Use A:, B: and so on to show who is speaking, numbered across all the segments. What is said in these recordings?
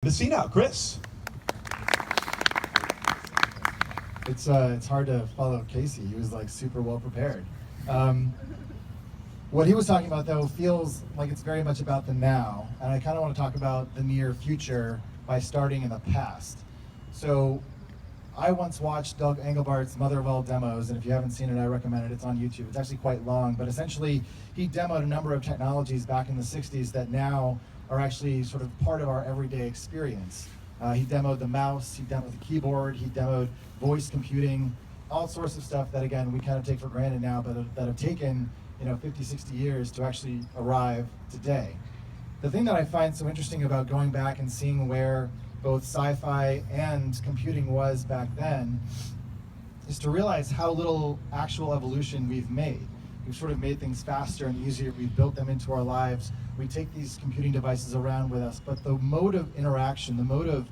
A: The scene out, Chris.
B: It's hard to follow Casey. He was like super well prepared. What he was talking about though feels like it's very much about the now, and I kind of want to talk about the near future by starting in the past. So I once watched Doug Engelbart's Mother of All Demos, and if you haven't seen it, I recommend it. It's on YouTube. It's actually quite long, but essentially he demoed a number of technologies back in the 60s that now are actually sort of part of our everyday experience. He demoed the mouse, he demoed the keyboard, he demoed voice computing, all sorts of stuff that, again, we kind of take for granted now, but that have taken 50, 60 years to actually arrive today. The thing that I find so interesting about going back and seeing where both sci-fi and computing was back then is to realize how little actual evolution we've made. We've sort of made things faster and easier. We've built them into our lives. We take these computing devices around with us, but the mode of interaction, the mode of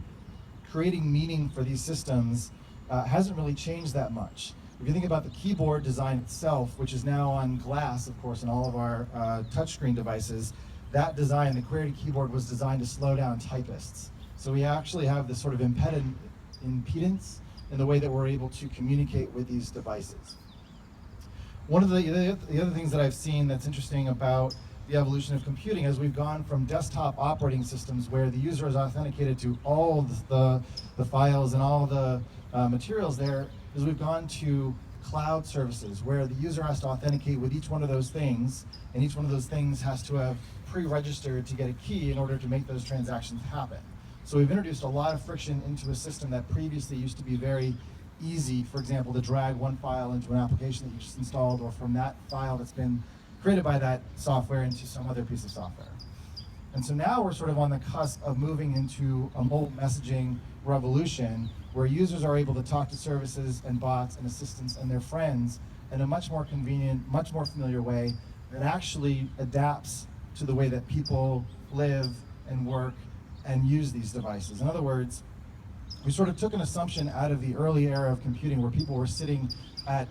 B: creating meaning for these systems hasn't really changed that much. If you think about the keyboard design itself, which is now on glass, of course, in all of our touchscreen devices, that design, the QWERTY keyboard, was designed to slow down typists. So we actually have this sort of impedance in the way that we're able to communicate with these devices. One of the other things that I've seen that's interesting about the evolution of computing is we've gone from desktop operating systems where the user is authenticated to all the files and all the materials there, is we've gone to cloud services where the user has to authenticate with each one of those things, and each one of those things has to have pre-registered to get a key in order to make those transactions happen. So we've introduced a lot of friction into a system that previously used to be very easy, for example, to drag one file into an application that you just installed, or from that file that's been created by that software into some other piece of software. And so now we're sort of on the cusp of moving into a mobile messaging revolution where users are able to talk to services and bots and assistants and their friends in a much more convenient, much more familiar way that actually adapts to the way that people live and work and use these devices. In other words, we sort of took an assumption out of the early era of computing where people were sitting at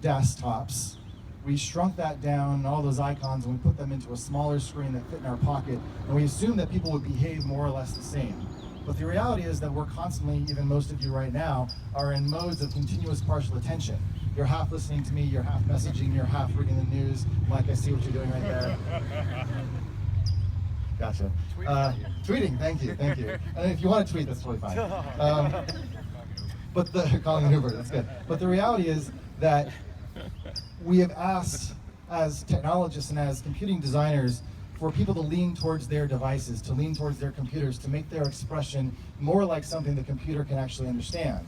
B: desktops. We shrunk that down, all those icons, and we put them into a smaller screen that fit in our pocket, and we assumed that people would behave more or less the same. But the reality is that we're constantly, even most of you right now, are in modes of continuous partial attention. You're half listening to me, you're half messaging, you're half reading the news. Mike, I see what you're doing right there. Gotcha. Tweeting, thank you. And if you want to tweet, that's totally fine. But calling an Uber, that's good. But the reality is that we have asked, as technologists and as computing designers, for people to lean towards their devices, to lean towards their computers, to make their expression more like something the computer can actually understand.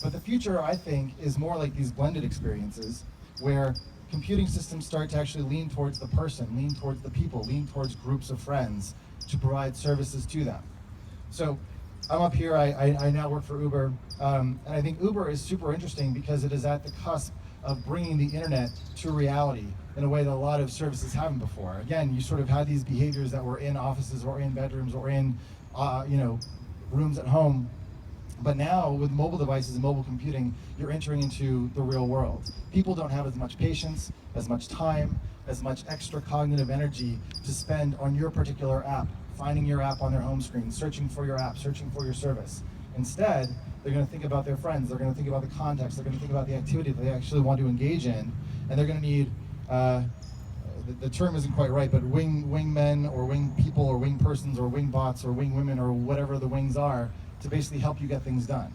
B: But the future, I think, is more like these blended experiences where computing systems start to actually lean towards the person, lean towards the people, lean towards groups of friends to provide services to them. So I'm up here, I now work for Uber, and I think Uber is super interesting because it is at the cusp of bringing the internet to reality in a way that a lot of services haven't before. Again, you sort of had these behaviors that were in offices or in bedrooms or in rooms at home. But now, with mobile devices and mobile computing, you're entering into the real world. People don't have as much patience, as much time, as much extra cognitive energy to spend on your particular app, finding your app on their home screen, searching for your app, searching for your service. Instead, they're going to think about their friends, they're going to think about the context, they're going to think about the activity that they actually want to engage in, and they're going to need, the term isn't quite right, but wingmen or wing people or wing persons or wing bots or wing women or whatever the wings are to basically help you get things done.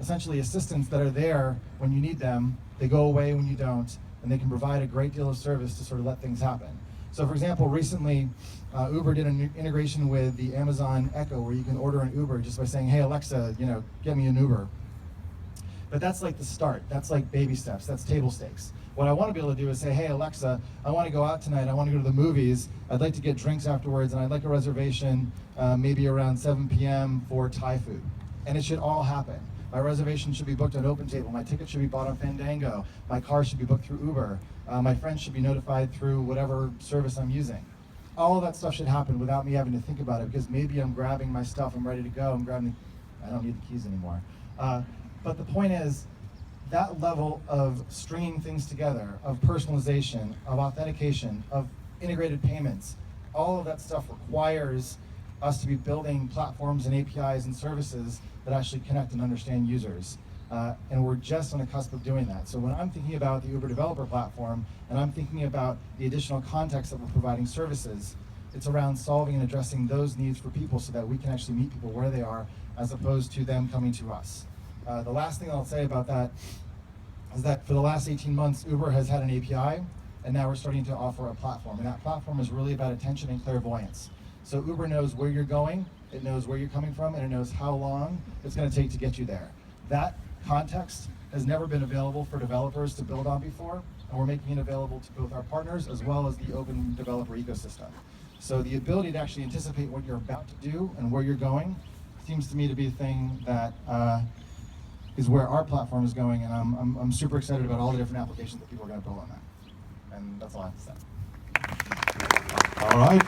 B: Essentially assistants that are there when you need them, they go away when you don't, and they can provide a great deal of service to sort of let things happen. So for example, recently Uber did an integration with the Amazon Echo where you can order an Uber just by saying, hey Alexa, get me an Uber. But that's like the start, that's like baby steps, that's table stakes. What I want to be able to do is say, hey Alexa, I want to go out tonight, I want to go to the movies, I'd like to get drinks afterwards, and I'd like a reservation maybe around 7 p.m. for Thai food. And it should all happen. My reservation should be booked on OpenTable, my ticket should be bought on Fandango, my car should be booked through Uber, my friends should be notified through whatever service I'm using. All of that stuff should happen without me having to think about it, because maybe I'm grabbing my stuff, I'm ready to go, I don't need the keys anymore. But the point is, that level of stringing things together, of personalization, of authentication, of integrated payments, all of that stuff requires us to be building platforms and APIs and services that actually connect and understand users. And we're just on the cusp of doing that. So when I'm thinking about the Uber developer platform, and I'm thinking about the additional context that we're providing services, it's around solving and addressing those needs for people so that we can actually meet people where they are, as opposed to them coming to us. The last thing I'll say about that is that for the last 18 months, Uber has had an API, and now we're starting to offer a platform. And that platform is really about attention and clairvoyance. So Uber knows where you're going, it knows where you're coming from, and it knows how long it's going to take to get you there. That context has never been available for developers to build on before, and we're making it available to both our partners as well as the open developer ecosystem. So the ability to actually anticipate what you're about to do and where you're going seems to me to be a thing that is where our platform is going, and I'm super excited about all the different applications that people are going to build on that. And that's all I have to say.
A: All right.